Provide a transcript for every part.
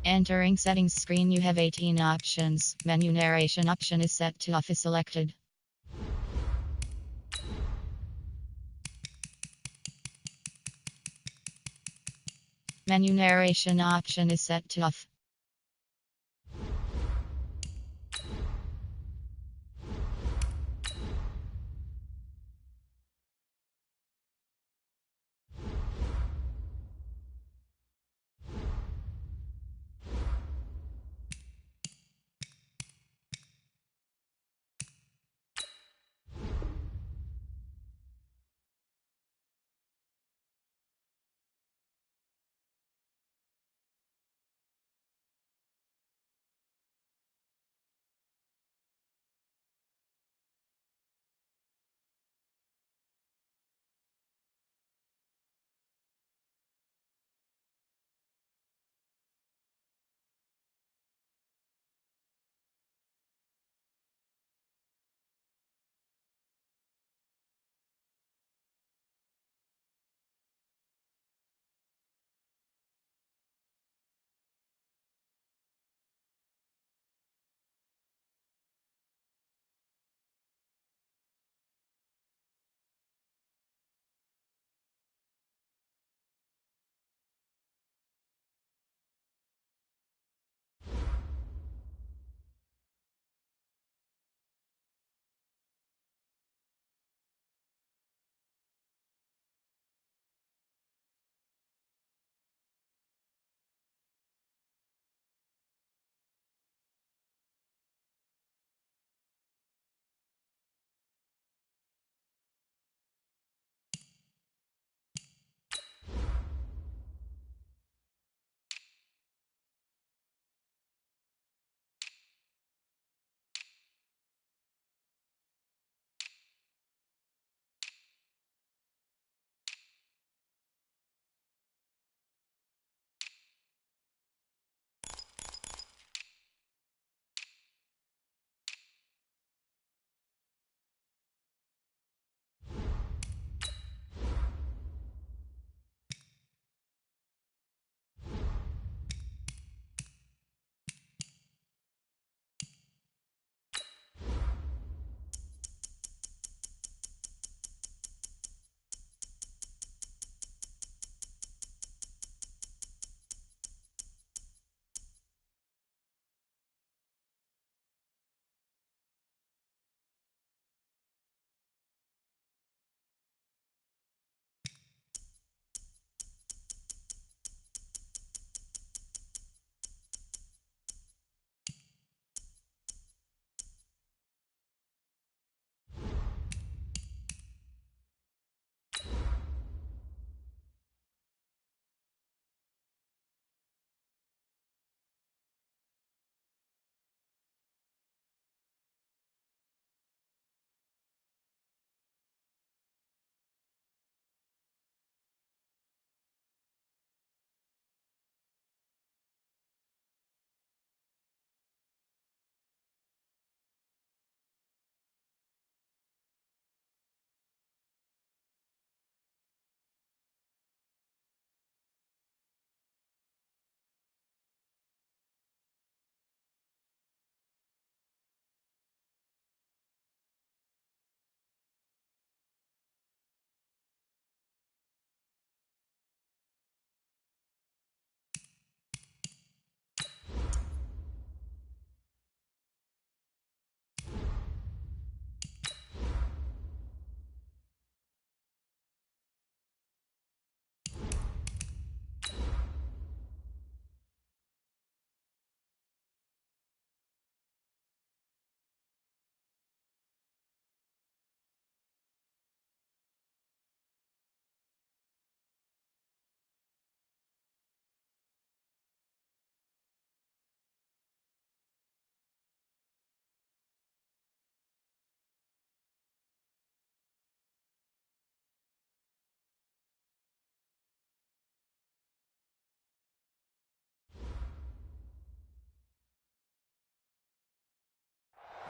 Entering settings screen, you have 18 options. Menu narration option is set to off is selected. Menu narration option is set to off.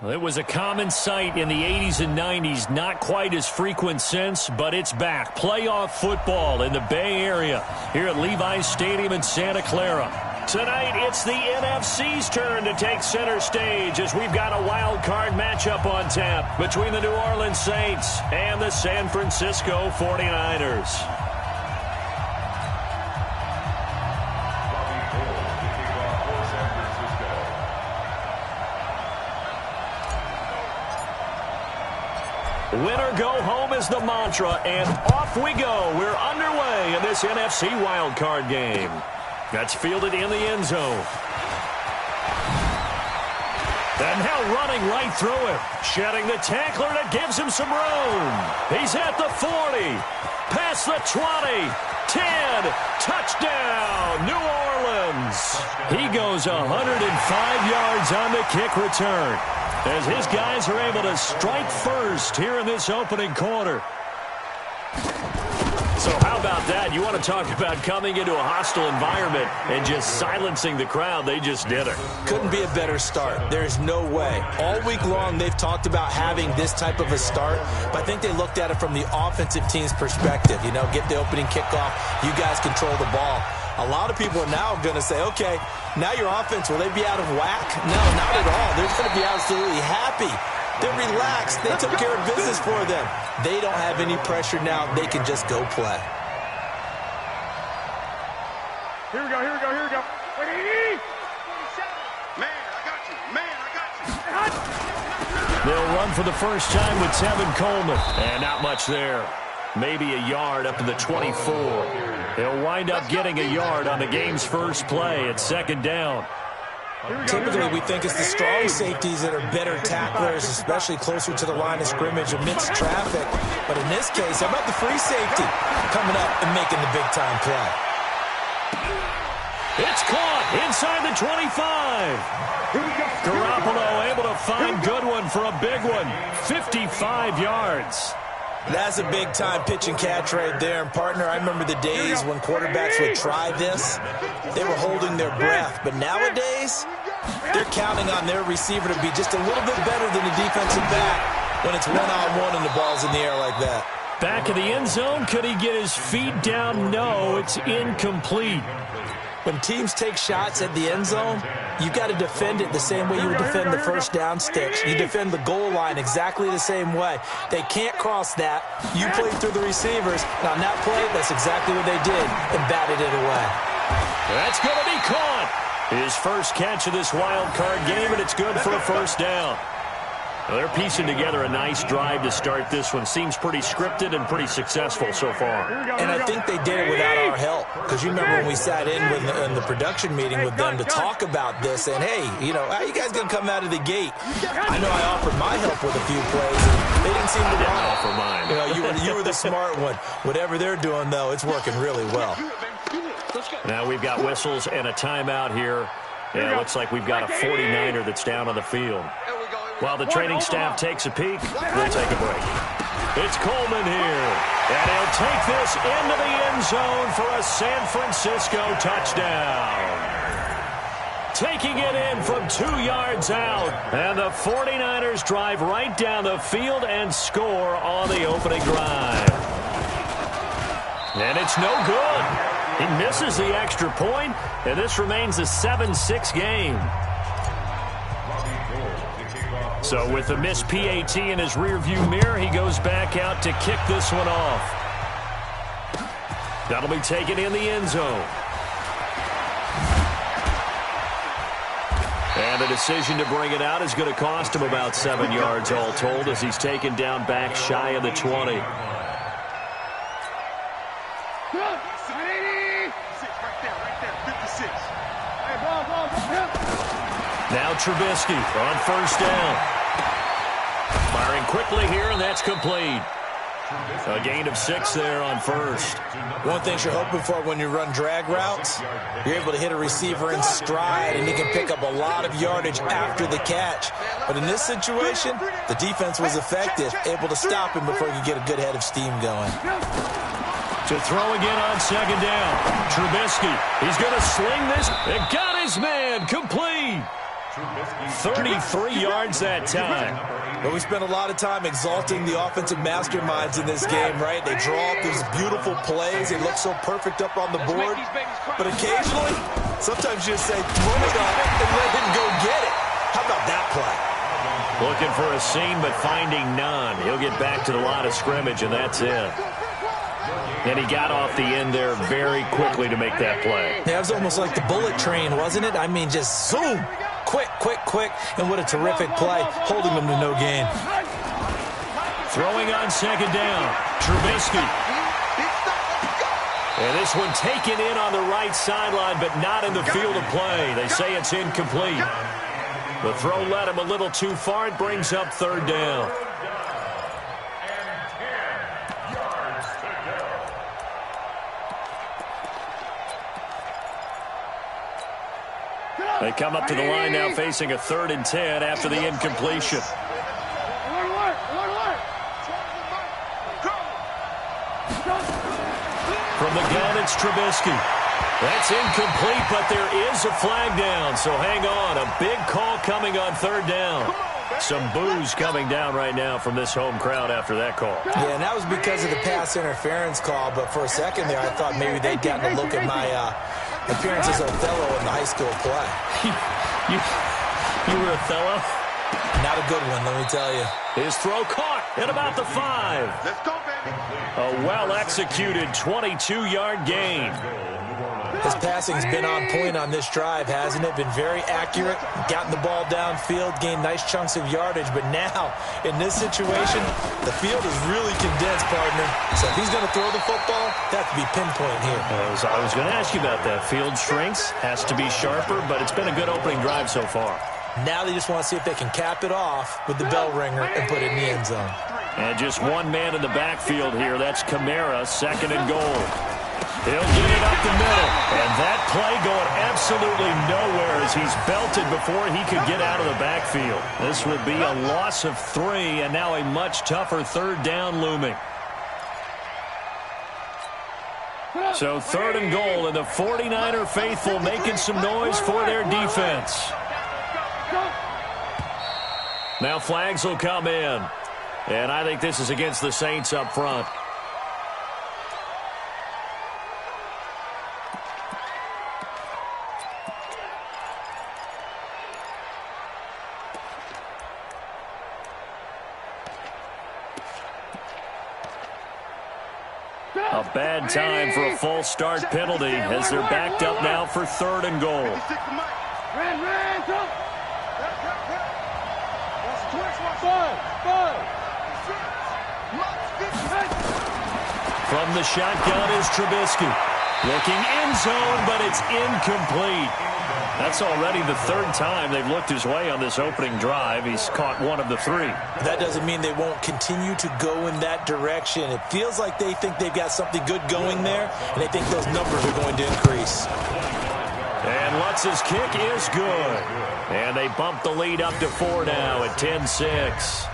Well, it was a common sight in the 80s and 90s, not quite as frequent since, but it's back. Playoff football in the Bay Area here at Levi's Stadium in Santa Clara. Tonight, it's the NFC's turn to take center stage as we've got a wild card matchup on tap between the New Orleans Saints and the San Francisco 49ers. Winner go home is the mantra, and off we go. We're underway in this NFC wildcard game. That's fielded in the end zone. And now running right through him. Shedding the tackler that gives him some room. He's at the 40. Past the 20. 10. Touchdown, New Orleans. He goes 105 yards on the kick return, as his guys are able to strike first here in this opening quarter. So how about that? You want to talk about coming into a hostile environment and just silencing the crowd. They just did it. Couldn't be a better start. There's no way. All week long, they've talked about having this type of a start, but I think they looked at it from the offensive team's perspective. You know, get the opening kickoff. You guys control the ball. A lot of people are now going to say, okay, now your offense, will they be out of whack? No, not at all. They're going to be absolutely happy. They're relaxed. They took care of business for them. They don't have any pressure now. They can just go play. Here we go, here we go, here we go. Man, I got you. Man, I got you. They'll run for the first time with Tevin Coleman. And not much there. Maybe a yard up to the 24. They'll wind up getting a yard on the game's first play at second down. Typically, we think it's the strong safeties that are better tacklers, especially closer to the line of scrimmage amidst traffic. But in this case, how about the free safety coming up and making the big-time play? It's caught inside the 25. Garoppolo able to find Goodwin for a big one. 55 yards. That's a big-time pitch and catch right there. And, partner, I remember the days when quarterbacks would try this. They were holding their breath. But nowadays, they're counting on their receiver to be just a little bit better than the defensive back when it's one-on-one and the ball's in the air like that. Back of the end zone. Could he get his feet down? No, it's incomplete. When teams take shots at the end zone, you've got to defend it the same way you would defend the first down sticks. You defend the goal line exactly the same way. They can't cross that. You play through the receivers. And on that play, that's exactly what they did and batted it away. That's going to be caught. His first catch of this wild card game, and it's good for a first down. Well, they're piecing together a nice drive to start this one. Seems pretty scripted and pretty successful so far. And I think they did it without our help. Because you remember when we sat in the production meeting with them to talk about this, and hey, you know, how you guys going to come out of the gate? I know I offered my help with a few plays, and they didn't seem to want it. Offer mine. You know, you were the smart one. Whatever they're doing, though, it's working really well. Now we've got whistles and a timeout here. Yeah, it looks like we've got a 49er that's down on the field. While the training staff takes a peek, we'll take a break. It's Coleman here, and he'll take this into the end zone for a San Francisco touchdown. Taking it in from 2 yards out, and the 49ers drive right down the field and score on the opening drive. And it's no good. He misses the extra point, and this remains a 7-6 game. So with the missed PAT in his rearview mirror, he goes back out to kick this one off. That'll be taken in the end zone. And the decision to bring it out is going to cost him about 7 yards all told, as he's taken down back shy of the 20. Now Trubisky on first down. Firing quickly here, and that's complete. A gain of 6 there on first. One thing you're hoping for when you run drag routes, you're able to hit a receiver in stride, and he can pick up a lot of yardage after the catch. But in this situation, the defense was effective, able to stop him before he could get a good head of steam going. To throw again on second down. Trubisky, he's going to sling this. It got his man, complete. 33 yards that time. Well, we spent a lot of time exalting the offensive masterminds in this game, right? They draw up these beautiful plays. They look so perfect up on the board. But occasionally, sometimes you just say, throw it on it and let him go get it. How about that play? Looking for a seam, but finding none. He'll get back to the line of scrimmage, and that's it. And he got off the end there very quickly to make that play. Yeah, it was almost like the bullet train, wasn't it? I mean, just zoom. Quick, quick, quick. And what a terrific play, holding them to no gain. Throwing on second down. Trubisky. And this one taken in on the right sideline, but not in the field of play. They say it's incomplete. The throw led him a little too far. It brings up third down. They come up to the line now facing a 3rd and 10 after the incompletion. From the gun, it's Trubisky. That's incomplete, but there is a flag down, so hang on. A big call coming on 3rd down. Some boos coming down right now from this home crowd after that call. Yeah, and that was because of the pass interference call, but for a second there I thought maybe they'd gotten a look at my appearance as Othello in the high school play. You were Othello? Not a good one, let me tell you. His throw caught at about the 5. Let's go, baby. A well-executed 22-yard gain. His passing's been on point on this drive, hasn't it? Been very accurate, gotten the ball downfield, gained nice chunks of yardage. But now, in this situation, the field is really condensed, partner. So if he's going to throw the football, that could be pinpoint here. I was going to ask you about that. Field shrinks, has to be sharper, but it's been a good opening drive so far. Now they just want to see if they can cap it off with the bell ringer and put it in the end zone. And just one man in the backfield here. That's Kamara, 2nd and goal. He'll get it up the middle. And that play going absolutely nowhere as he's belted before he could get out of the backfield. This will be a loss of 3, and now a much tougher 3rd down looming. So 3rd and goal, and the 49er faithful making some noise for their defense. Now flags will come in. And I think this is against the Saints up front. A bad time for a false start penalty as they're backed up now for 3rd and goal. From the shotgun is Trubisky. Looking end zone, but it's incomplete. That's already the 3rd time they've looked his way on this opening drive. He's caught one of the 3. That doesn't mean they won't continue to go in that direction. It feels like they think they've got something good going there, and they think those numbers are going to increase. And Lutz's kick is good. And they bump the lead up to 4 now at 10-6.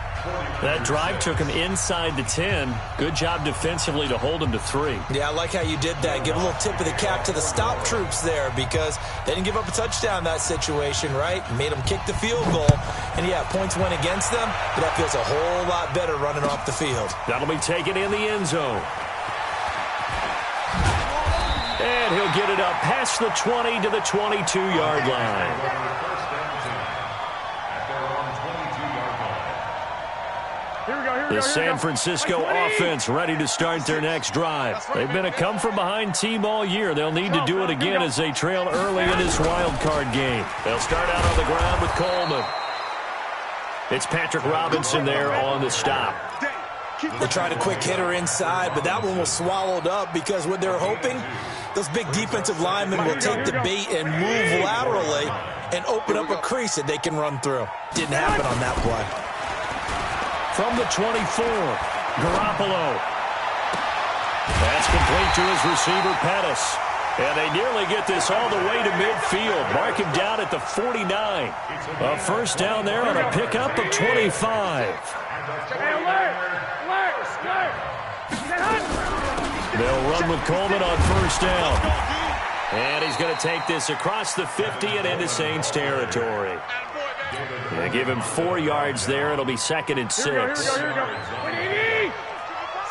That drive took him inside the 10. Good job defensively to hold him to 3. Yeah, I like how you did that. Give a little tip of the cap to the stop troops there because they didn't give up a touchdown in that situation, right? Made them kick the field goal. And, yeah, points went against them, but that feels a whole lot better running off the field. That'll be taken in the end zone. And he'll get it up past the 20 to the 22-yard line. The San Francisco offense ready to start their next drive. They've been a come-from-behind team all year. They'll need to do it again as they trail early in this wild card game. They'll start out on the ground with Coleman. It's Patrick Robinson there on the stop. They tried a quick hitter inside, but that one was swallowed up because what they're hoping, those big defensive linemen will take the bait and move laterally and open up a crease that they can run through. Didn't happen on that play. From the 24, Garoppolo. That's complete to his receiver, Pettis. And they nearly get this all the way to midfield. Mark him down at the 49. A first down there on a pickup of 25. They'll run with Coleman on first down. And he's going to take this across the 50 and into Saints territory. Yeah, give him 4 yards there. It'll be 2nd and 6. Here we go.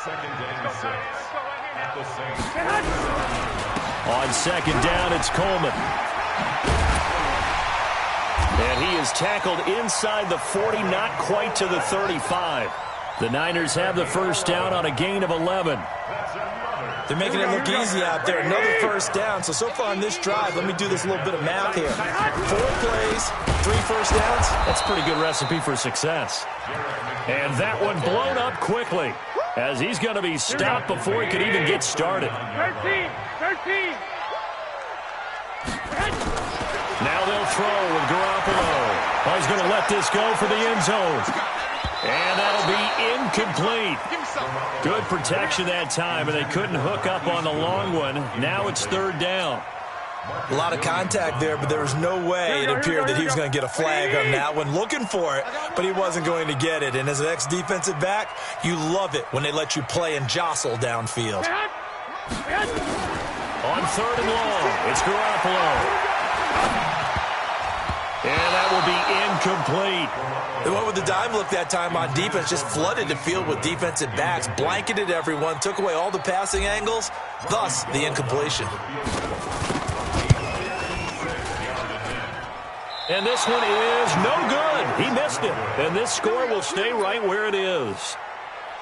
Second down 6 at the Saints. On 2nd down, it's Coleman. And he is tackled inside the 40, not quite to the 35. The Niners have the first down on a gain of 11. They're making it look easy out there. Another first down. So far on this drive, let me do this little bit of math here. 4 plays, 3 first downs. That's a pretty good recipe for success. And that one blown up quickly, as he's going to be stopped before he could even get started. 13. Now they'll throw with Garoppolo. Oh, he's going to let this go for the end zone. And that'll be incomplete. Good protection that time, and they couldn't hook up on the long one. Now it's 3rd down. A lot of contact there, but there was no way it appeared that he was going to get a flag on that one. Looking for it, but he wasn't going to get it. And as an ex-defensive back, you love it when they let you play and jostle downfield. On 3rd and long, it's Garoppolo. And that will be incomplete. They went with the dime look that time on defense, just flooded the field with defensive backs, blanketed everyone, took away all the passing angles, thus the incompletion. And this one is no good. He missed it. And this score will stay right where it is.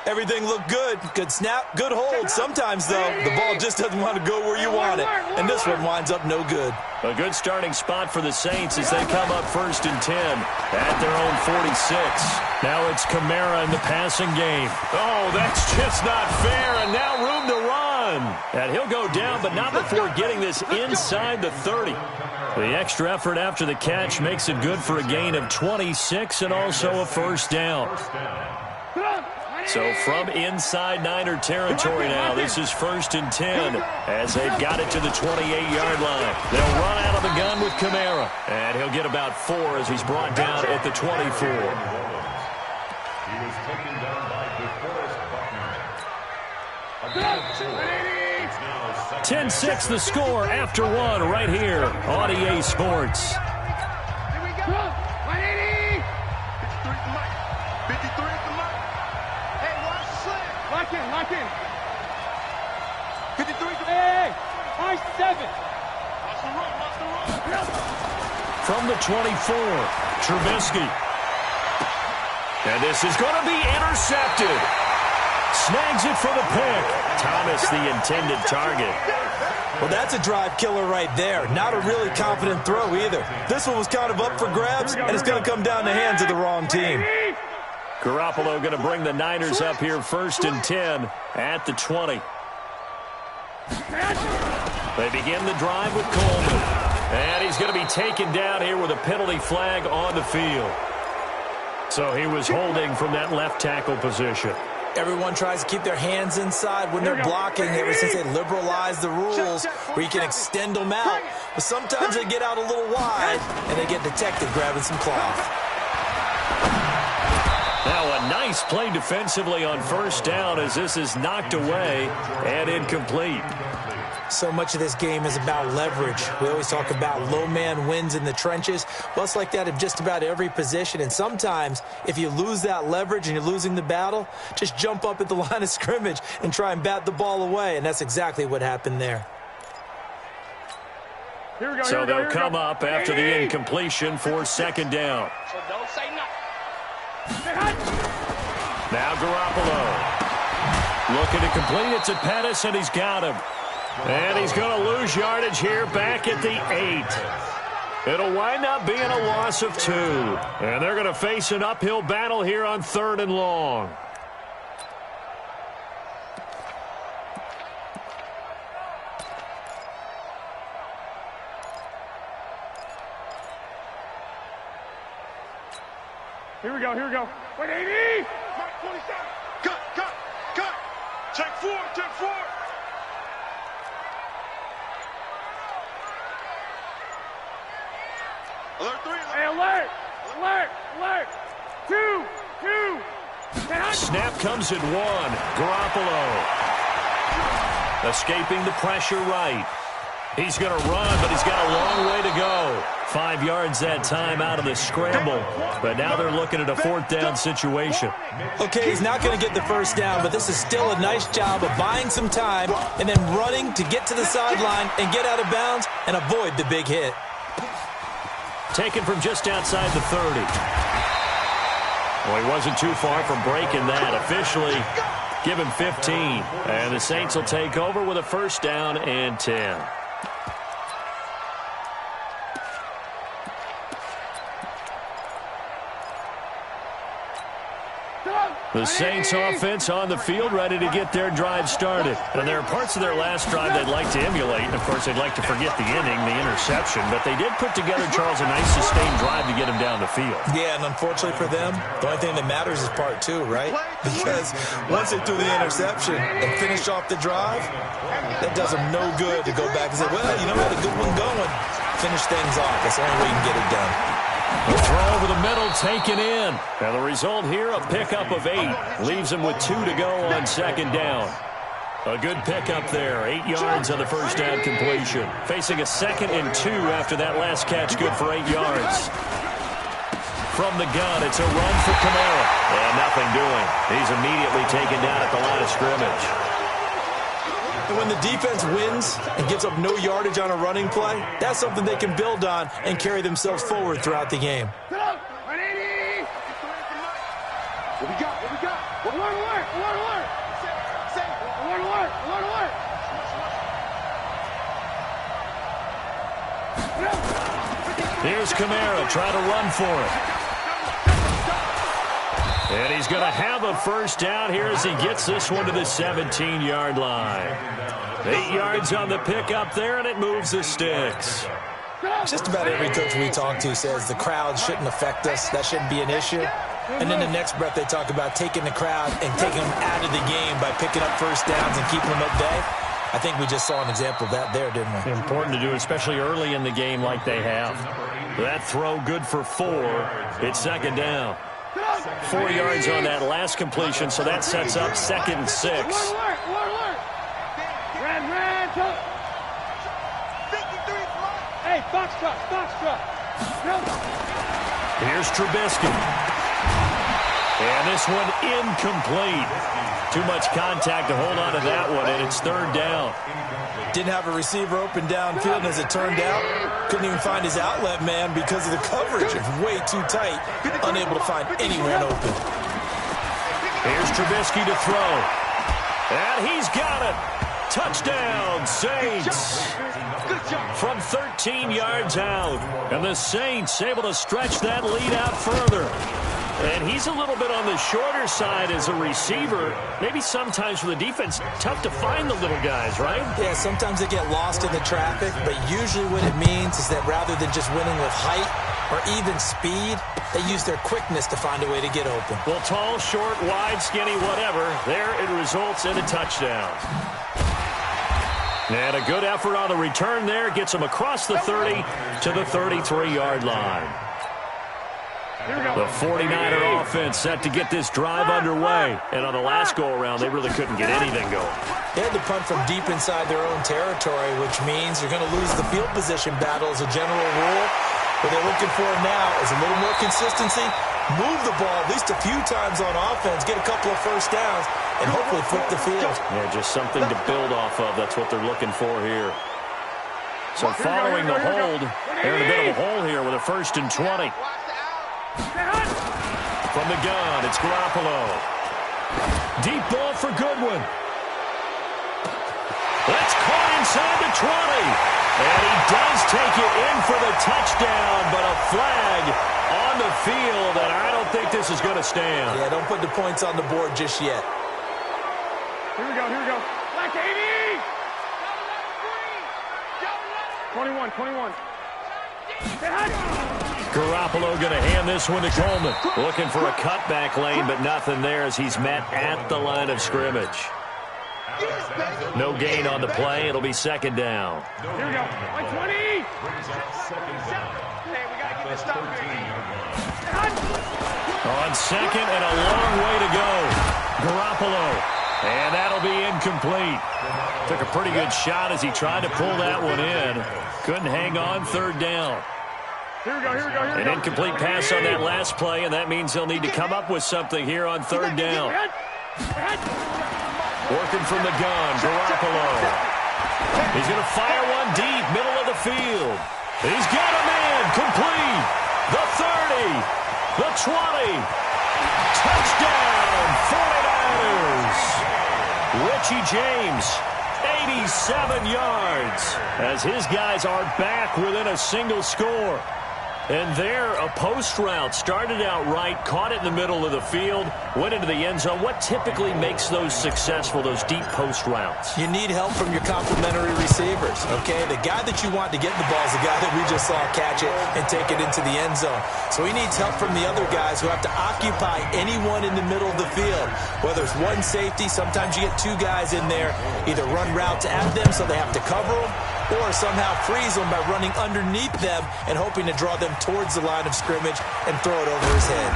Everything looked good. Good snap, good hold. Sometimes, though, the ball just doesn't want to go where you want it. And this one winds up no good. A good starting spot for the Saints as they come up 1st and 10 at their own 46. Now it's Kamara in the passing game. Oh, that's just not fair. And now room to run. And he'll go down, but not before getting this inside the 30. The extra effort after the catch makes it good for a gain of 26 and also a first down. So from inside Niner territory now, this is 1st and 10 as they've got it to the 28-yard line. They'll run out of the gun with Kamara, and he'll get about 4 as he's brought down at the 24. He was taken down by DeForest Buckner. 10-6 the score after 1 right here on EA Sports. Here we go. 180. 53 at the mark. Hey, watch the slam. Lock in. 53. Hey, 7. Watch the run. From the 24, Trubisky. And this is going to be intercepted. Snags it for the pick. Thomas, the intended target. Well, that's a drive killer right there. Not a really confident throw either. This one was kind of up for grabs, and it's going to come down the hands of the wrong team. Garoppolo going to bring the Niners up here 1st and 10 at the 20. They begin the drive with Coleman. And he's going to be taken down here with a penalty flag on the field. So he was holding from that left tackle position. Everyone tries to keep their hands inside when they're blocking ever since they liberalized the rules where you can extend them out. But sometimes they get out a little wide and they get detected grabbing some cloth. Now a nice play defensively on 1st down as this is knocked away and incomplete. So much of this game is about leverage. We always talk about low man wins in the trenches. Well, it's like that in just about every position. And sometimes, if you lose that leverage and you're losing the battle, just jump up at the line of scrimmage and try and bat the ball away. And that's exactly what happened there. So they'll come up after the incompletion for 2nd down. So don't say nothing. Now Garoppolo. Looking to complete it to Pettis, and he's got him. And he's going to lose yardage here back at the 8. It'll wind up being a loss of 2. And they're going to face an uphill battle here on 3rd and long. Here we go. 180. Mark 47. Cut. Check 4. Alert 3. Hey, alert. 2. Snap comes at 1. Garoppolo. Escaping the pressure right. He's going to run, but he's got a long way to go. 5 yards that time out of the scramble. But now they're looking at a 4th down situation. Okay, he's not going to get the first down, but this is still a nice job of buying some time and then running to get to the sideline and get out of bounds and avoid the big hit. Taken from just outside the 30. Well, he wasn't too far from breaking that. Officially, give him 15. And the Saints will take over with a 1st down and 10. The Saints offense on the field, ready to get their drive started. And there are parts of their last drive they'd like to emulate. And, of course, they'd like to forget the inning, the interception. But they did put together, Charles, a nice sustained drive to get him down the field. Yeah, and unfortunately for them, the only thing that matters is part 2, right? Because once they threw the interception and finished off the drive, that does them no good to go back and say, well, you know, we had a good one going. Finish things off. That's the only way you can get it done. The throw over the middle taken in. And the result here, a pickup of 8. Leaves him with 2 to go on 2nd down. A good pickup there. 8 yards on the 1st down completion. Facing a 2nd and 2 after that last catch, good for 8 yards. From the gun, it's a run for Kamara. And nothing doing. He's immediately taken down at the line of scrimmage. And when the defense wins and gives up no yardage on a running play, that's something they can build on and carry themselves forward throughout the game. What we got? What we got? Alert, alert, alert, alert. Alert, alert, alert, alert. Here's Kamara, try to run for it. And he's going to have a 1st down here as he gets this one to the 17-yard line. 8 yards on the pickup there, and it moves the sticks. Just about every coach we talk to says the crowd shouldn't affect us. That shouldn't be an issue. And in the next breath, they talk about taking the crowd and taking them out of the game by picking up 1st downs and keeping them at bay. I think we just saw an example of that there, didn't we? Important to do, especially early in the game like they have. That throw good for 4. It's 2nd down. 4 yards on that last completion, so that sets up 2nd and 6. Hey, box truck. Here's Trubisky. And this one incomplete. Too much contact to hold on to that one, and it's 3rd down. Didn't have a receiver open downfield, and as it turned out, couldn't even find his outlet man because of the coverage. It's way too tight, unable to find anyone open. Here's Trubisky to throw. And he's got it. Touchdown, Saints. From 13 yards out. And the Saints able to stretch that lead out further. And he's a little bit on the shorter side as a receiver. Maybe sometimes for the defense, tough to find the little guys, right? Yeah, sometimes they get lost in the traffic, but usually what it means is that rather than just winning with height or even speed, they use their quickness to find a way to get open. Well, tall, short, wide, skinny, whatever, there it results in a touchdown. And a good effort on the return there gets him across the 30 to the 33-yard line. The 49er offense set to get this drive underway. And on the last go-around, they really couldn't get anything going. They had to punt from deep inside their own territory, which means you're going to lose the field position battle as a general rule. What they're looking for now is a little more consistency, move the ball at least a few times on offense, get a couple of 1st downs, and hopefully flip the field. Yeah, just something to build off of. That's what they're looking for here. So following the hold, they're in a bit of a hole here with a 1st and 20. From the gun, it's Garoppolo. Deep ball for Goodwin. That's caught inside the 20. And he does take it in for the touchdown, but a flag on the field, and I don't think this is going to stand. Yeah, don't put the points on the board just yet. Here we go. Black 80! 21. Garoppolo going to hand this one to Coleman. Looking for a cutback lane, but nothing there as he's met at the line of scrimmage. No gain on the play. It'll be 2nd down. Here we go. 20! Hey, we got to get this stuff here. On 2nd and a long way to go. Garoppolo And that'll be incomplete. Took a pretty good shot as he tried to pull that one in. Couldn't hang on, third down. An incomplete pass on that last play, and that means they'll need to come up with something here on third down. Working from the gun, Garoppolo. He's going to fire one deep, middle of the field. He's got him in, complete. The 30, the 20. Touchdown, 49ers. Richie James, 87 yards, as his guys are back within a single score. And there, a post route started out right, caught it in the middle of the field, went into the end zone. What typically makes those successful, those deep post routes? You need help from your complementary receivers, okay? The guy that you want to get the ball is the guy that we just saw catch it and take it into the end zone. So he needs help from the other guys who have to occupy anyone in the middle of the field. Whether it's one safety, sometimes you get two guys in there, either run routes at them so they have to cover them, or somehow freeze them by running underneath them and hoping to draw them towards the line of scrimmage and throw it over his head.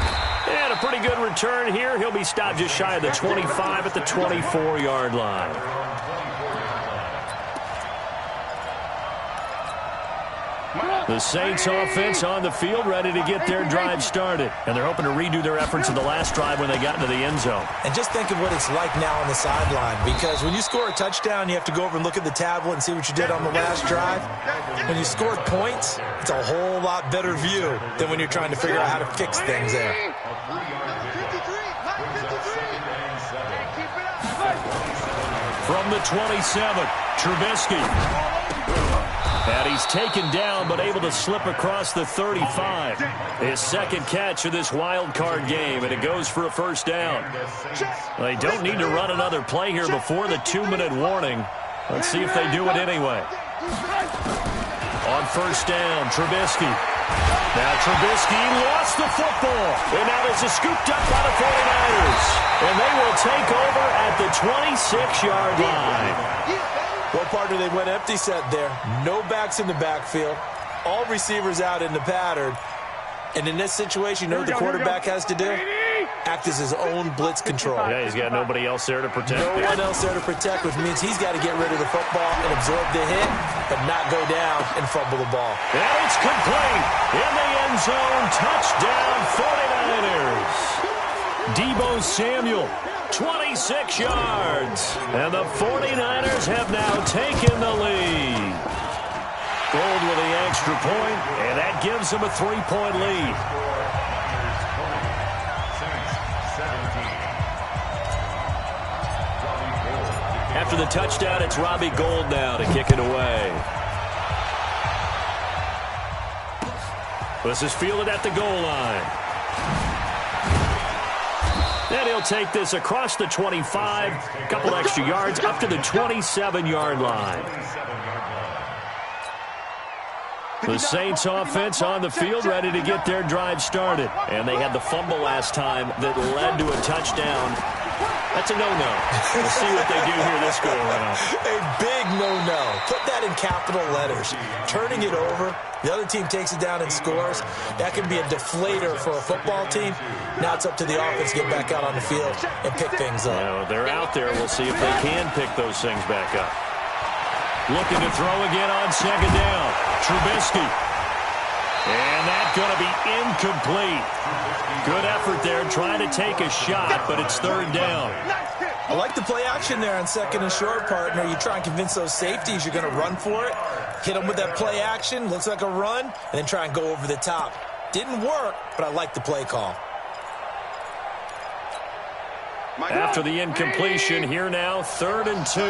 And a pretty good return here. He'll be stopped just shy of the 25 at the 24-yard line. The Saints offense on the field, ready to get their drive started. And they're hoping to redo their efforts in the last drive when they got into the end zone. And just think of what it's like now on the sideline, because when you score a touchdown, you have to go over and look at the tablet and see what you did on the last drive. When you scored points, it's a whole lot better view than when you're trying to figure out how to fix things there. From the 27, Trubisky. And he's taken down, but able to slip across the 35. His second catch of this wild card game, and it goes for a first down. They don't need to run another play here before the 2-minute warning. Let's see if they do it anyway. On first down, Trubisky. Now Trubisky lost the football, and now this is scooped up by the 49ers. And they will take over at the 26-yard line. Well, partner, they went empty set there. No backs in the backfield. All receivers out in the pattern. And in this situation, you know what the quarterback has to do? Act as his own blitz control. Yeah, he's got nobody else there to protect. No one else there to protect, which means he's got to get rid of the football and absorb the hit, but not go down and fumble the ball. And it's complete. In the end zone, touchdown 49ers. Deebo Samuel, 26 yards. And the 49ers have now taken the lead. Gold with the extra point, and that gives them a 3-point lead. After the touchdown, it's Robbie Gould now to kick it away. This is fielded at the goal line. And he'll take this across the 25, a couple extra yards, up to the 27-yard line. The Saints offense on the field, ready to get their drive started. And they had the fumble last time that led to a touchdown. That's a no-no. We'll see what they do here this go-around. A big no-no. Put that in capital letters. Turning it over, the other team takes it down and scores. That can be a deflator for a football team. Now it's up to the offense to get back out on the field and pick things up. Well, they're out there. We'll see if they can pick those things back up. Looking to throw again on second down. Trubisky. And that's going to be incomplete. Good effort there trying to take a shot, but it's third down. I like the play action there on second and short, partner. You try and convince those safeties you're going to run for it. Hit them with that play action. Looks like a run. And then try and go over the top. Didn't work, but I like the play call. After the incompletion, here now, 3rd and 2.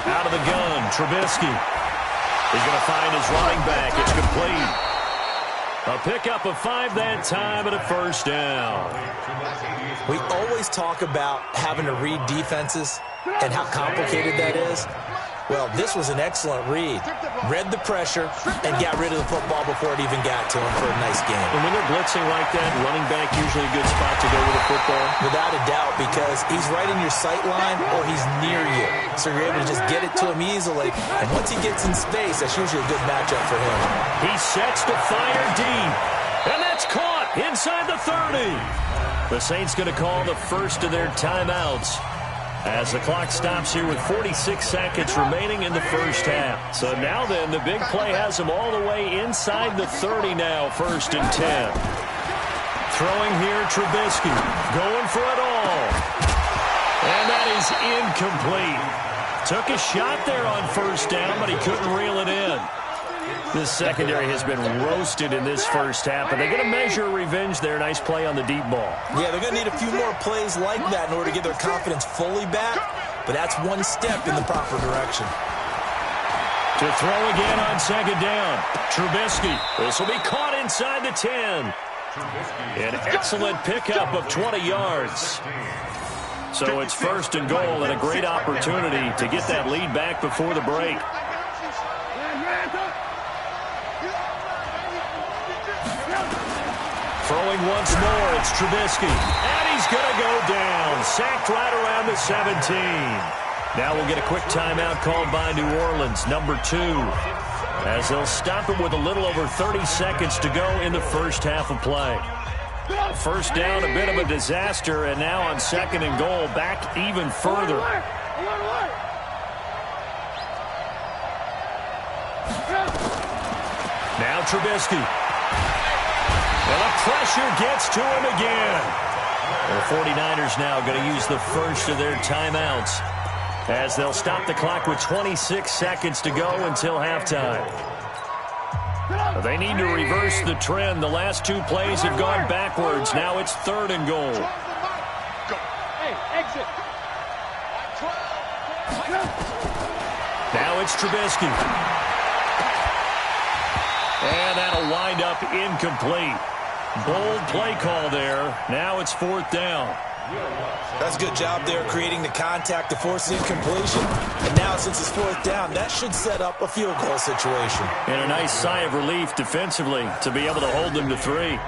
Out of the gun, Trubisky. He's going to find his running back. It's complete. A pickup of 5 that time and a first down. We always talk about having to read defenses and how complicated that is. Well, this was an excellent read. Read the pressure and got rid of the football before it even got to him for a nice game. And when they're blitzing like that, running back usually a good spot to go with the football. Without a doubt, because he's right in your sight line or he's near you. So you're able to just get it to him easily. And once he gets in space, that's usually a good matchup for him. He sets to fire deep. And that's caught inside the 30. The Saints going to call the first of their timeouts as the clock stops here with 46 seconds remaining in the first half. So now then, the big play has them all the way inside the 30 now, 1st and 10. Throwing here, Trubisky, going for it all. And that is incomplete. Took a shot there on 1st down, but he couldn't reel it in. This secondary has been roasted in this first half, but they're going to measure revenge there. Nice play on the deep ball. Yeah, they're going to need a few more plays like that in order to get their confidence fully back, but that's one step in the proper direction. To throw again on 2nd down. Trubisky. This will be caught inside the 10. An excellent pickup of 20 yards. So it's 1st and goal and a great opportunity to get that lead back before the break. Throwing once more, it's Trubisky. And he's going to go down. Sacked right around the 17. Now we'll get a quick timeout called by New Orleans, number 2. As they'll stop it with a little over 30 seconds to go in the first half of play. 1st down, a bit of a disaster, and now on 2nd and goal, back even further. Now Trubisky. And the pressure gets to him again. The 49ers now going to use the first of their timeouts as they'll stop the clock with 26 seconds to go until halftime. They need to reverse the trend. The last 2 plays have gone backwards. Now it's 3rd and goal. Now it's Trubisky. And that'll wind up incomplete. Bold play call there. Now it's 4th down. That's a good job there creating the contact to force incompletion. And now since it's 4th down, that should set up a field goal situation. And a nice sigh of relief defensively to be able to hold them to 3.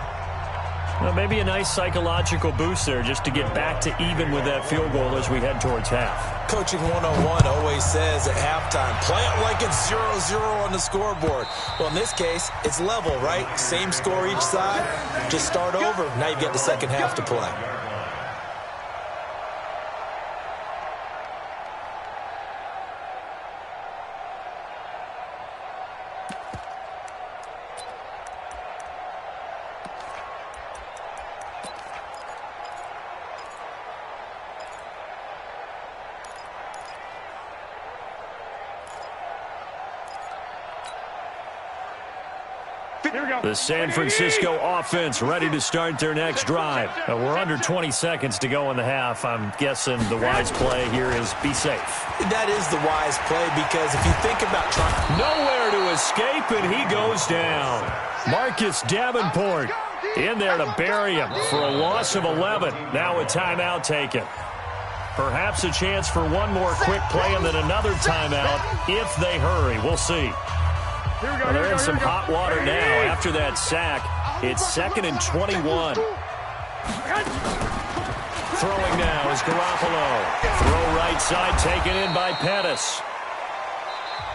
Well, maybe a nice psychological boost there just to get back to even with that field goal as we head towards half. Coaching 101 always says at halftime, play it like it's 0-0 on the scoreboard. Well, in this case, it's level, right? Same score each side. Just start over. Now you've got the second half to play. The San Francisco offense ready to start their next drive. We're under 20 seconds to go in the half. I'm guessing the wise play here is be safe. That is the wise play because if you think about trying... Nowhere to escape, and he goes down. Marcus Davenport in there to bury him for a loss of 11. Now a timeout taken. Perhaps a chance for one more quick play and then another timeout if they hurry. We'll see. Well, they're in some hot water now after that sack. It's 2nd and 21. Throwing now is Garoppolo. Throw right side taken in by Pettis.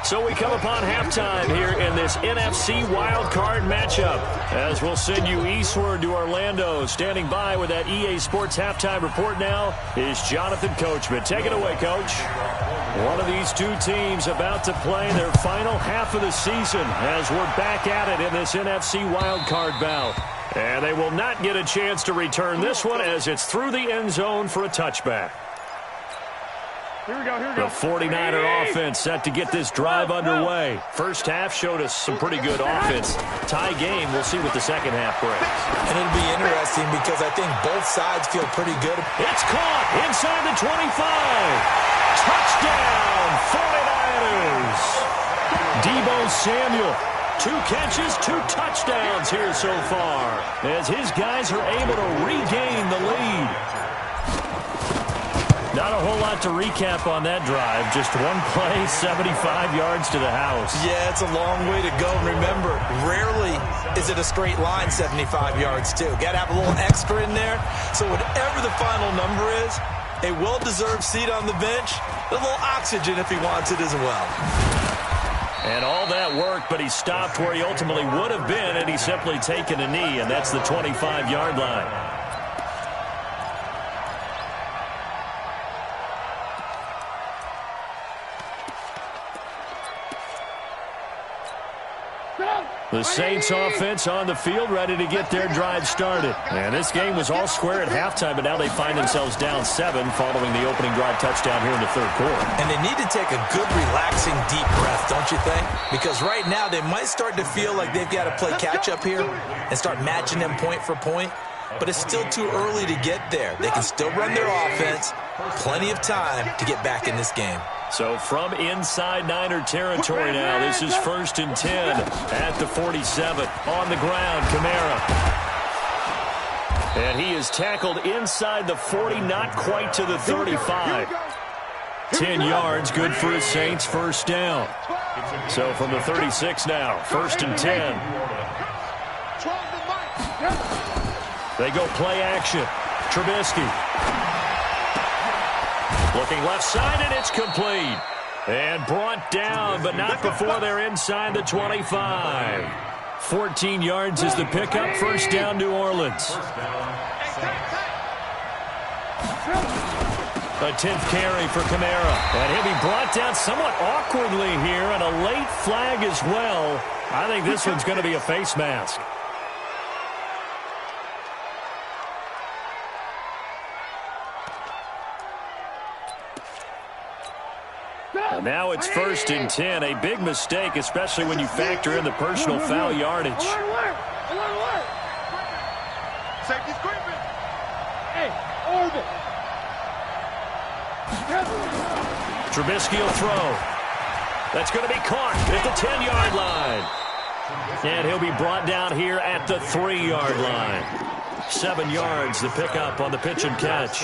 So we come upon halftime here in this NFC wildcard matchup as we'll send you eastward to Orlando. Standing by with that EA Sports halftime report now is Jonathan Coachman. Take it away, Coach. One of these two teams about to play their final half of the season as we're back at it in this NFC wildcard bout. And they will not get a chance to return this one as it's through the end zone for a touchback. Here we go. The 49er offense set to get this drive underway. First half showed us some pretty good offense. Tie game, we'll see what the second half brings. And it'll be interesting because I think both sides feel pretty good. It's caught inside the 25. Touchdown, 49ers. Deebo Samuel, 2 catches, 2 touchdowns here so far as his guys are able to regain the lead. Not a whole lot lot to recap on that drive. Just one play, 75 yards to the house. Yeah, it's a long way to go. And remember, rarely is it a straight line 75 yards, too. Got to have a little extra in there. So whatever the final number is, a well-deserved seat on the bench, a little oxygen if he wants it as well. And all that work, but he stopped where he ultimately would have been, and he's simply taken a knee, and that's the 25-yard line. The Saints offense on the field, ready to get their drive started. And this game was all square at halftime, but now they find themselves down 7 following the opening drive touchdown here in the third quarter. And they need to take a good, relaxing, deep breath, don't you think? Because right now they might start to feel like they've got to play catch-up here and start matching them point for point. But it's still too early to get there. They can still run their offense. Plenty of time to get back in this game. So from inside Niner territory now, this is 1st and 10 at the 47. On the ground, Kamara. And he is tackled inside the 40, not quite to the 35. 10 yards, good for his Saints, first down. So from the 36 now, 1st and 10. They go play action. Trubisky. Looking left side, and it's complete. And brought down, but not before they're inside the 25. 14 yards is the pickup. First down, New Orleans. A 10th carry for Kamara. And he'll be brought down somewhat awkwardly here, and a late flag as well. I think this one's going to be a face mask. Now it's 1st and 10. A big mistake, especially when you factor in the personal foul yardage. Safety's creeping. Hey, orbit. Trubisky will throw. That's going to be caught at the 10-yard line. And he'll be brought down here at the 3-yard line. 7 yards, the pickup on the pitch and catch.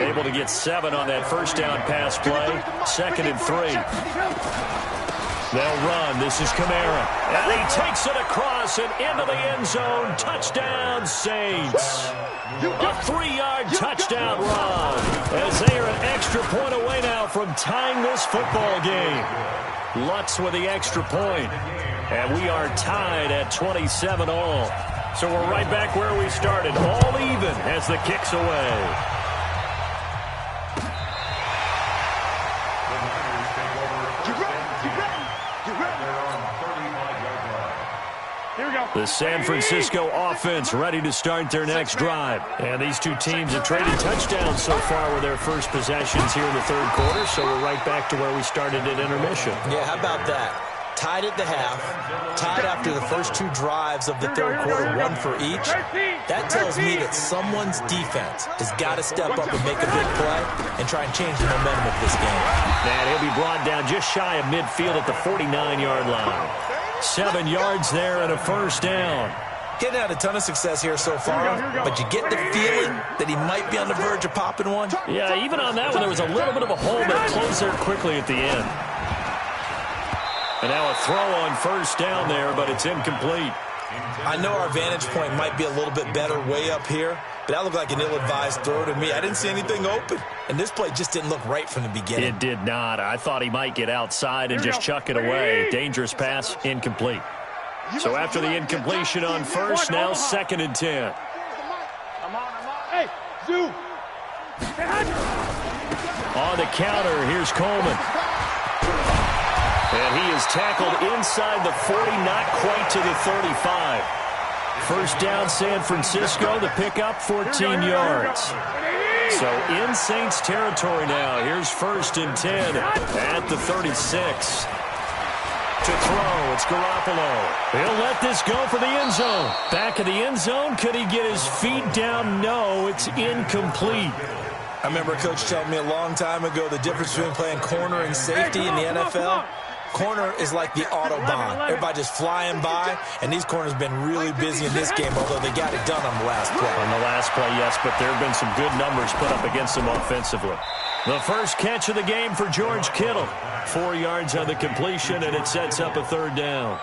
Able to get 7 on that first down pass play. 2nd and 3. They'll run. This is Kamara. And he takes it across and into the end zone. Touchdown, Saints. A 3-yard touchdown run. As they are an extra point away now from tying this football game. Lutz with the extra point. And we are tied at 27 all. So we're right back where we started, all even as the kick's away. The San Francisco offense ready to start their next drive. And these two teams have traded touchdowns so far with their first possessions here in the third quarter. So we're right back to where we started at intermission. Yeah, how about that? Tied at the half, tied after the first 2 drives of the third quarter, 1 for each. That tells me that someone's defense has got to step up and make a big play and try and change the momentum of this game. And he'll be brought down just shy of midfield at the 49-yard line. 7 yards there and a first down. Getting out a ton of success here so far, but you get the feeling that he might be on the verge of popping one. Yeah, even on that one, there was a little bit of a hole that closed there quickly at the end. And now a throw on first down there, but it's incomplete. I know our vantage point might be a little bit better way up here, but that looked like an ill-advised throw to me. I didn't see anything open, and this play just didn't look right from the beginning. It did not. I thought he might get outside and just chuck it away. Dangerous pass, incomplete. So after the incompletion on first, now 2nd and 10. Hey, Zoo. On the counter, here's Coleman. And he is tackled inside the 40, not quite to the 35. First down, San Francisco. The pickup, 14 yards. So in Saints territory now. Here's 1st and 10 at the 36. To throw, it's Garoppolo. He'll let this go for the end zone. Back of the end zone. Could he get his feet down? No, it's incomplete. I remember a coach telling me a long time ago the difference between playing corner and safety in the NFL. Corner is like the Autobahn. Everybody just flying by, and these corners have been really busy in this game, although they got it done on the last play. On the last play, yes, but there have been some good numbers put up against them offensively. The first catch of the game for George Kittle. 4 yards on the completion, and it sets up a third down.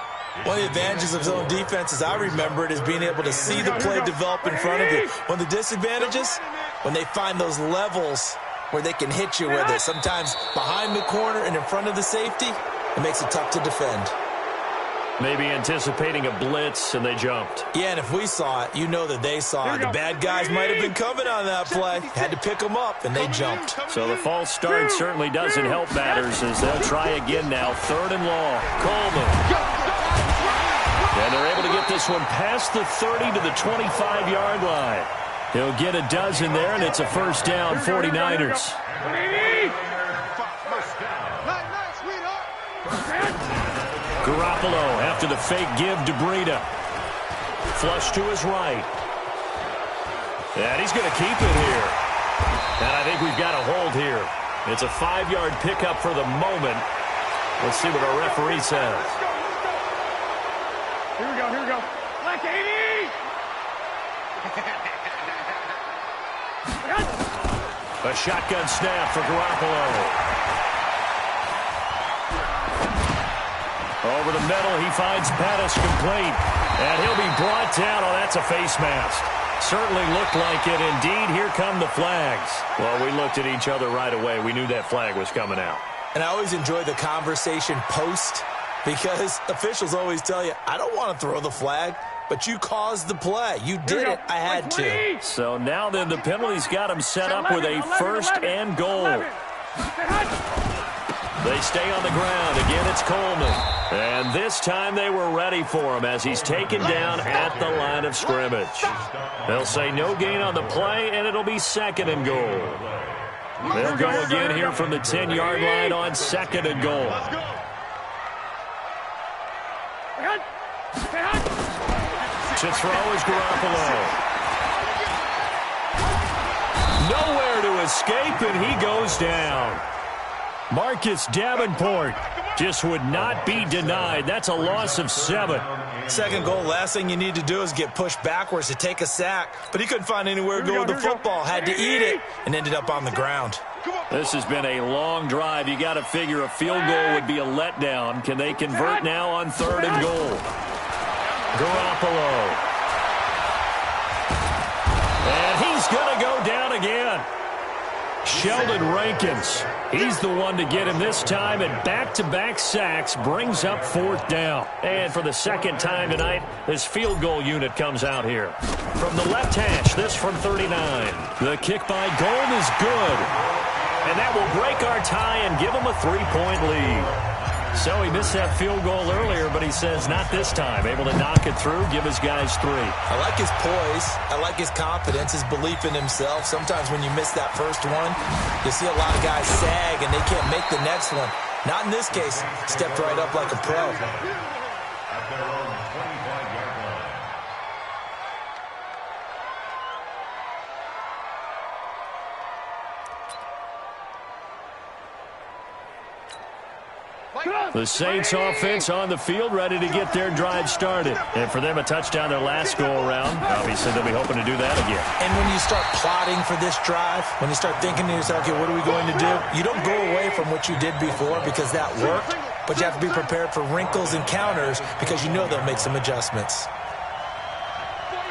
One of the advantages of zone defense, as I remember it, is being able to see the play develop in front of you. One of the disadvantages, when they find those levels where they can hit you with it, sometimes behind the corner and in front of the safety, it makes it tough to defend. Maybe anticipating a blitz, and they jumped. Yeah, and if we saw it, you know that they saw it. The bad guys might have been coming on that play. Had to pick them up, and they jumped. So the false start certainly doesn't help matters as they'll try again now. 3rd and long. Coleman. And they're able to get this one past the 30 to the 25-yard line. He'll get a dozen there, and it's a first down, 49ers. Garoppolo after the fake give to Breida. Flush to his right. And he's going to keep it here. And I think we've got a hold here. It's a 5-yard pickup for the moment. Let's see what our referee says. Here we go, here we go. Black 80! A shotgun snap for Garoppolo. Over the middle, he finds Pettis complete. And he'll be brought down. Oh, that's a face mask. Certainly looked like it. Indeed, here come the flags. Well, we looked at each other right away. We knew that flag was coming out. And I always enjoy the conversation post because officials always tell you, I don't want to throw the flag, but you caused the play. You did it. I had to. So now then the penalty's got him set up with a 1st and goal. They stay on the ground. Again, it's Coleman. And this time they were ready for him as he's taken down at the line of scrimmage. They'll say no gain on the play, and it'll be 2nd and goal. They'll go again here from the 10-yard line on 2nd and goal. To throw is Garoppolo. Nowhere to escape, and he goes down. Marcus Davenport just would not be denied. That's a loss of 7. 2nd goal, last thing you need to do is get pushed backwards to take a sack. But he couldn't find anywhere to go with the football. Had to eat it and ended up on the ground. This has been a long drive. You got to figure a field goal would be a letdown. Can they convert now on 3rd and goal? Garoppolo. And he's going to go down again. Sheldon Rankins, he's the one to get him this time, and back-to-back sacks brings up 4th down. And for the 2nd time tonight, this field goal unit comes out here. From the left hash, this from 39. The kick by Gold is good. And that will break our tie and give him a 3-point lead. So he missed that field goal earlier, but he says not this time. Able to knock it through, give his guys 3. I like his poise. I like his confidence, his belief in himself. Sometimes when you miss that first one, you see a lot of guys sag and they can't make the next one. Not in this case. Stepped right up like a pro. The Saints offense on the field, ready to get their drive started. And for them, a touchdown their last go-around. Obviously, they'll be hoping to do that again. And when you start plotting for this drive, when you start thinking to yourself, okay, what are we going to do? You don't go away from what you did before because that worked, but you have to be prepared for wrinkles and counters because you know they'll make some adjustments. 49,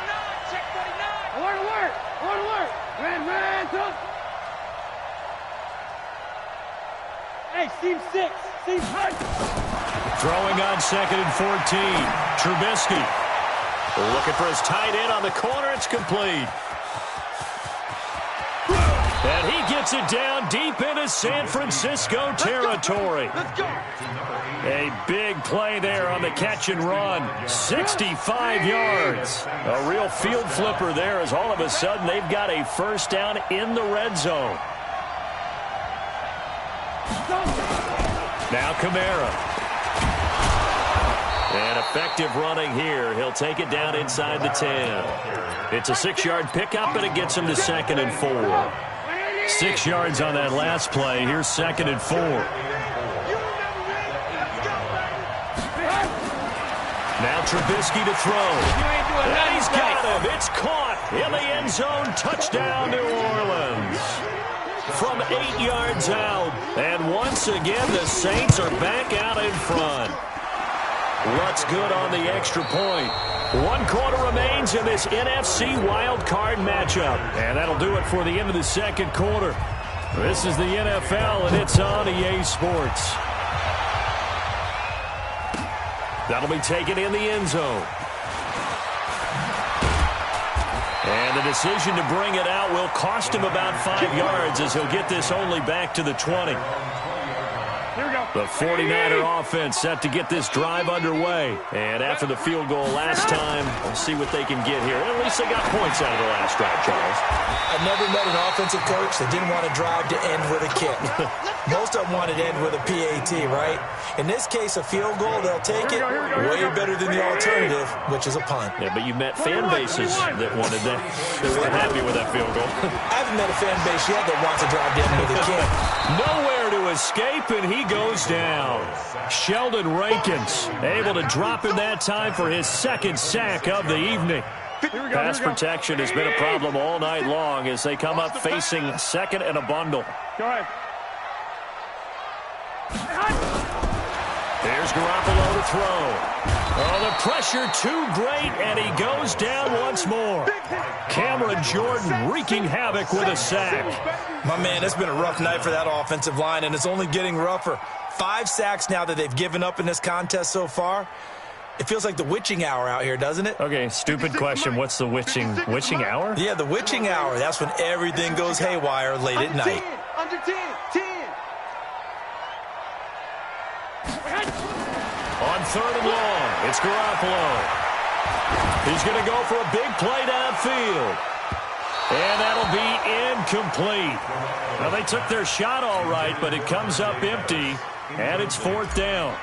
check 49. Alert, alert, alert, alert. Red, up. Hey, seam 6. Throwing on 2nd and 14. Trubisky looking for his tight end on the corner. It's complete. And he gets it down deep into San Francisco territory. A big play there on the catch and run. 65 yards. A real field flipper there as all of a sudden they've got a first down in the red zone. Now Kamara. And effective running here. He'll take it down inside the 10. It's a 6-yard pickup, and it gets him to 2nd and 4. 6 yards on that last play. Here's 2nd and 4. Now Trubisky to throw. And he's got him. It's caught in the end zone. Touchdown, New Orleans. From 8 yards out. And once again, the Saints are back out in front. Lutz good on the extra point. 1 quarter remains in this NFC wild card matchup. And that'll do it for the end of the second quarter. This is the NFL, and it's on EA Sports. That'll be taken in the end zone. And the decision to bring it out will cost him about 5 yards as he'll get this only back to the 20. The 49er offense set to get this drive underway. And after the field goal last time, we'll see what they can get here. At least they got points out of the last drive, Charles. I've never met an offensive coach that didn't want to drive to end with a kick. Most of them wanted to end with a PAT, right? In this case, a field goal, they'll take it way better than the alternative, which is a punt. Yeah, but you met fan bases that wanted that. They weren't happy with that field goal. I haven't met a fan base yet that wants to drive to end with a kick. Nowhere to escape, and he goes down. Sheldon Rankins able to drop in that time for his second sack of the evening. Pass protection has been a problem all night long as they come up facing second and a bundle. Go ahead. There's Garoppolo to throw. Oh, the pressure too great, and he goes down once more. Cameron Jordan wreaking havoc with a sack. My man, it's been a rough night for that offensive line, and it's only getting rougher. 5 sacks now that they've given up in this contest so far. It feels like the witching hour out here, doesn't it? Okay, stupid question. What's the witching hour? Yeah, the witching hour. That's when everything goes haywire late at night. Under 10. 10. On 3rd and long, it's Garoppolo. He's going to go for a big play downfield. And that'll be incomplete. Well, they took their shot all right, but it comes up empty, and it's 4th down.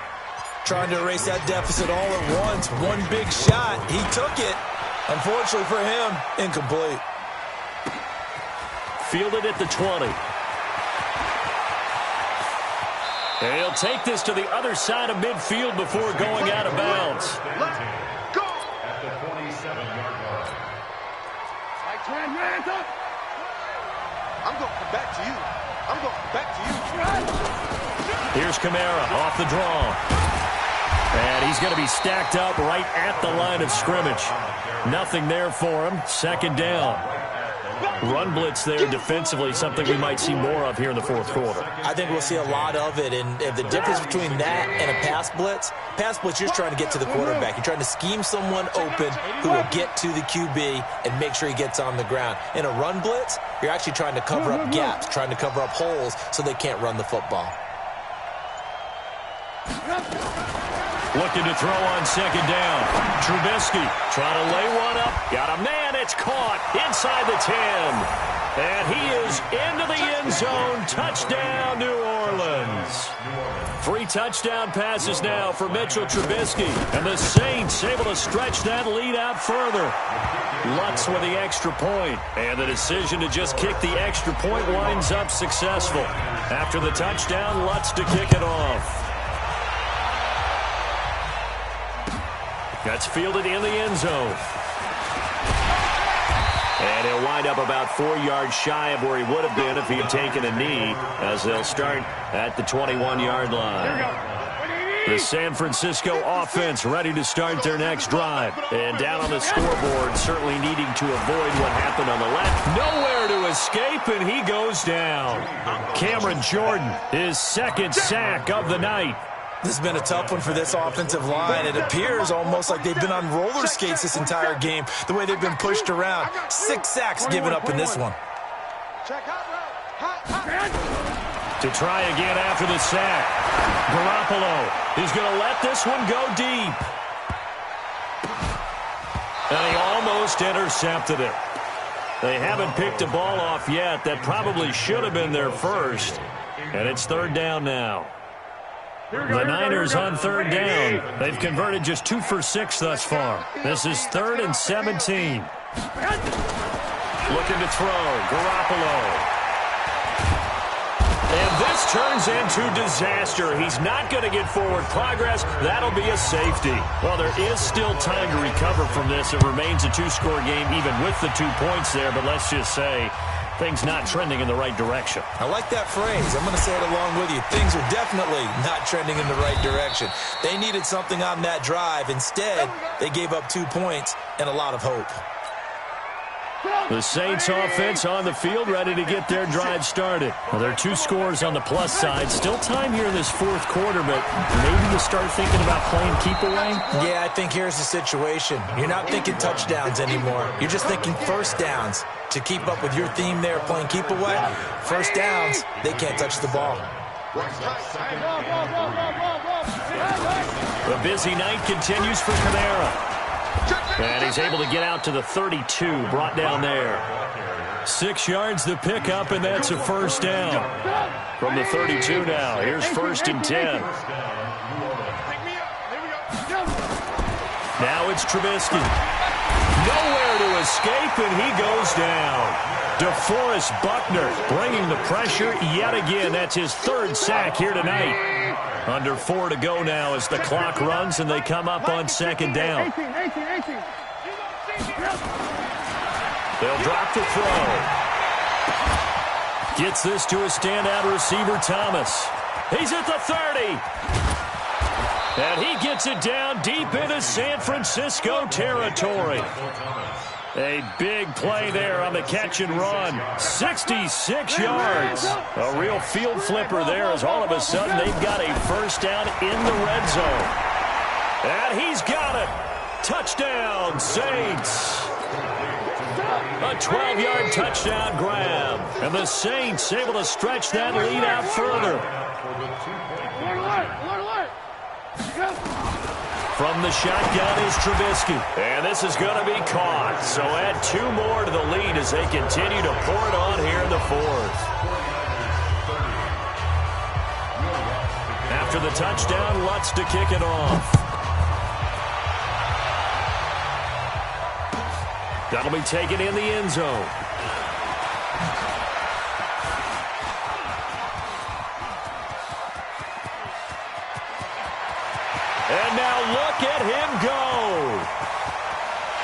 Trying to erase that deficit all at once. One big shot. He took it. Unfortunately for him, incomplete. Fielded at the 20. And he'll take this to the other side of midfield before going out of bounds. Let's go! At the 47-yard line. I'm going to come back to you. I'm going to come back to you. Here's Kamara off the draw. And he's going to be stacked up right at the line of scrimmage. Nothing there for him. 2nd down. Run blitz there defensively, something we might see more of here in the 4th quarter. I think we'll see a lot of it, and the difference between that and a pass blitz, you're just trying to get to the quarterback. You're trying to scheme someone open who will get to the QB and make sure he gets on the ground. In a run blitz, you're actually trying to cover up gaps, trying to cover up holes so they can't run the football. Looking to throw on 2nd down. Trubisky trying to lay one up. Got a man. It's caught inside the 10. And he is into the end zone. Touchdown, New Orleans. 3 touchdown passes now for Mitchell Trubisky. And the Saints able to stretch that lead out further. Lutz with the extra point. And the decision to just kick the extra point winds up successful. After the touchdown, Lutz to kick it off. That's fielded in the end zone. And he'll wind up about 4 yards shy of where he would have been if he had taken a knee, as they'll start at the 21-yard line. The San Francisco offense ready to start their next drive. And down on the scoreboard, certainly needing to avoid what happened on the left. Nowhere to escape, and he goes down. Cameron Jordan, his 2nd sack of the night. This has been a tough one for this offensive line. It appears almost like they've been on roller skates this entire game, the way they've been pushed around. 6 sacks given up in this one. To try again after the sack. Garoppolo is going to let this one go deep. And he almost intercepted it. They haven't picked a ball off yet. That probably should have been their first. And it's 3rd down now. The Niners on 3rd down. They've converted just 2 for 6 thus far. This is 3rd and 17. Looking to throw. Garoppolo. And this turns into disaster. He's not going to get forward progress. That'll be a safety. Well, there is still time to recover from this. It remains a 2-score game even with the 2 points there. But let's just say things not trending in the right direction. I like that phrase. I'm going to say it along with you. Things are definitely not trending in the right direction. They needed something on that drive. Instead, they gave up 2 points and a lot of hope. The Saints offense on the field, ready to get their drive started. Well, there are 2 scores on the plus side. Still time here in this fourth quarter, but maybe you start thinking about playing keep away? Yeah, I think here's the situation. You're not thinking touchdowns anymore. You're just thinking first downs. To keep up with your theme there, playing keep away, first downs, they can't touch the ball. The busy night continues for Kamara. And he's able to get out to the 32, brought down there. 6 yards to pick up, and that's a first down. From the 32 now, here's 1st and 10. Now it's Trubisky. Nowhere to escape, and he goes down. DeForest Buckner bringing the pressure yet again. That's his 3rd sack here tonight. Under 4 to go now as the clock runs, and they come up on 2nd down. They'll drop the throw. Gets this to a standout receiver, Thomas. He's at the 30. And he gets it down deep into San Francisco territory. A big play there on the catch and run. 66 yards. A real field flipper there as all of a sudden they've got a first down in the red zone. And he's got it. Touchdown, Saints. A 12-yard touchdown grab. And the Saints able to stretch that lead out further. From the shotgun is Trubisky. And this is going to be caught. So add 2 more to the lead as they continue to pour it on here in the 4th. After the touchdown, Lutz to kick it off. That'll be taken in the end zone. And now look at him go.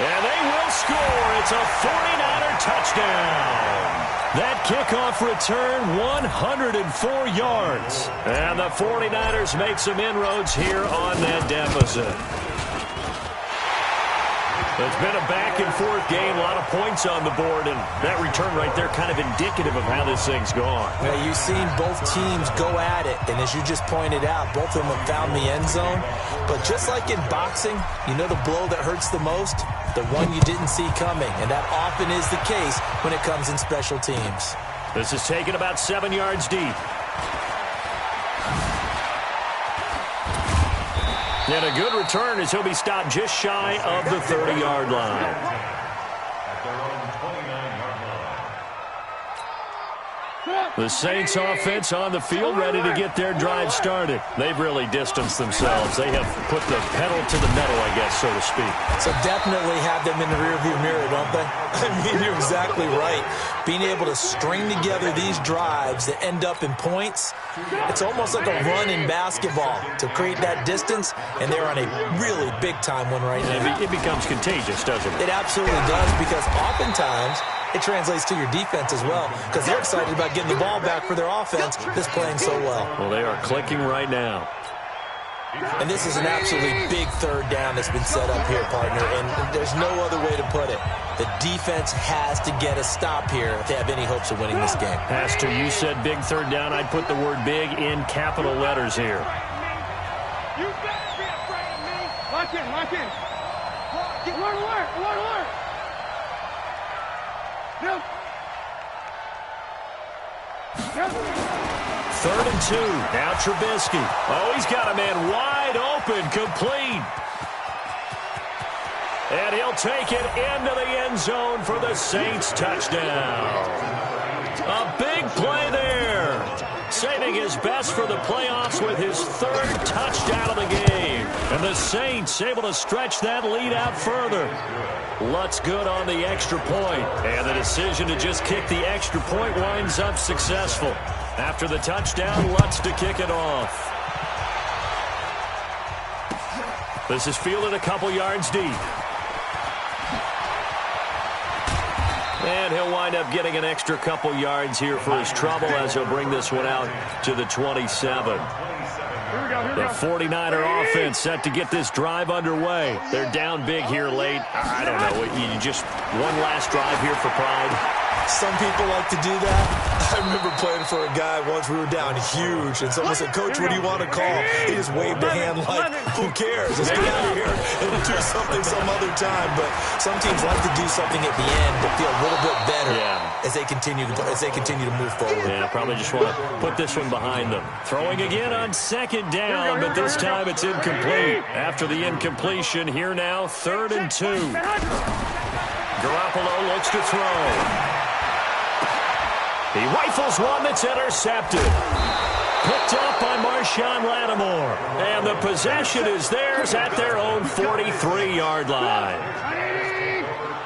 And they will score. It's a 49er touchdown. That kickoff return, 104 yards. And the 49ers make some inroads here on that deficit. It's been a back-and-forth game, a lot of points on the board, and that return right there kind of indicative of how this thing's gone. Well, you've seen both teams go at it, and as you just pointed out, both of them have found the end zone. But just like in boxing, you know the blow that hurts the most? The one you didn't see coming, and that often is the case when it comes in special teams. This is taken about 7 yards deep. And a good return as he'll be stopped just shy of the 30-yard line. The Saints offense on the field ready to get their drive started. They've really distanced themselves. They have put the pedal to the metal, I guess, so to speak. So definitely have them in the rearview mirror, don't they? I mean, you're exactly right. Being able to string together these drives that end up in points, it's almost like a run in basketball to create that distance, and they're on a really big-time one right now. It becomes contagious, doesn't it? It absolutely does, because oftentimes it translates to your defense as well, because they're excited about getting the ball back for their offense that's playing so well. Well, they are clicking right now. And this is an absolutely big 3rd down that's been set up here, partner, and there's no other way to put it. The defense has to get a stop here if they have any hopes of winning this game. Has to. You said big 3rd down. I'd put the word big in capital letters here. You better be afraid of me. Lock in, lock in. Alert, alert, alert, alert. Yep. Yep. 3rd and 2. Now Trubisky. Oh, he's got a man wide open, complete. And he'll take it into the end zone for the Saints touchdown. A big play there. Saving his best for the playoffs with his 3rd touchdown of the game. And the Saints able to stretch that lead out further. Lutz good on the extra point. And the decision to just kick the extra point winds up successful. After the touchdown, Lutz to kick it off. This is fielded a couple yards deep. And he'll wind up getting an extra couple yards here for his trouble as he'll bring this one out to the 27. The 49er offense set to get this drive underway. They're down big here late. I don't know. You just one last drive here for pride. Some people like to do that. I remember playing for a guy once. We were down huge, and someone said, "Coach, what do you want to call?" He just waved a hand like, "Who cares? Let's get out of here and do something some other time." But some teams like to do something at the end to feel a little bit better as they continue to move forward. Yeah, probably just want to put this one behind them. Throwing again on second down, but this time it's incomplete. After the incompletion, here now, 3rd and 2. Garoppolo looks to throw. He rifles one that's intercepted. Picked up by Marshawn Lattimore. And the possession is theirs at their own 43-yard line.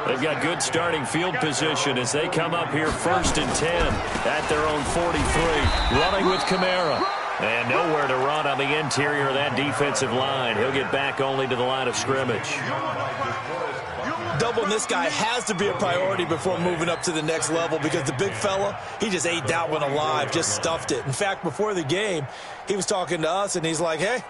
They've got good starting field position as they come up here 1st and 10 at their own 43. Running with Kamara. And nowhere to run on the interior of that defensive line. He'll get back only to the line of scrimmage. Doubling this guy has to be a priority before moving up to the next level because the big fella, he just ate that one alive, just stuffed it. In fact, before the game, he was talking to us, and he's like, "Hey,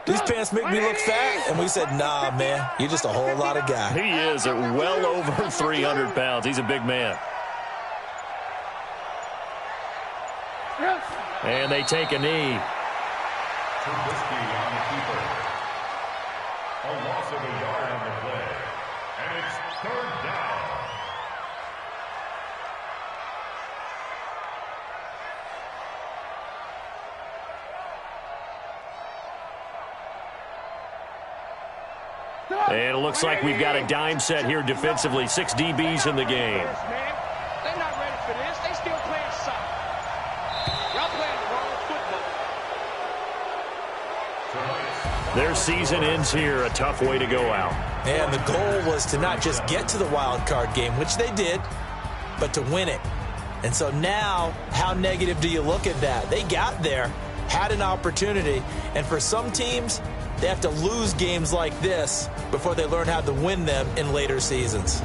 these pants make me look fat." And we said, "Nah, man, you're just a whole lot of guy." He is at well over 300 pounds. He's a big man. And they take a knee. Trubisky on the keeper. A loss of a yard on the play. And it's 3rd down. And it looks like we've got a dime set here defensively. 6 DBs in the game. They're not ready for this. They still playing soccer. Y'all playing the wrong football. Their season ends here. A tough way to go out. And the goal was to not just get to the wild card game, which they did, but to win it. And so now, how negative do you look at that? They got there, had an opportunity, and for some teams, they have to lose games like this before they learn how to win them in later seasons.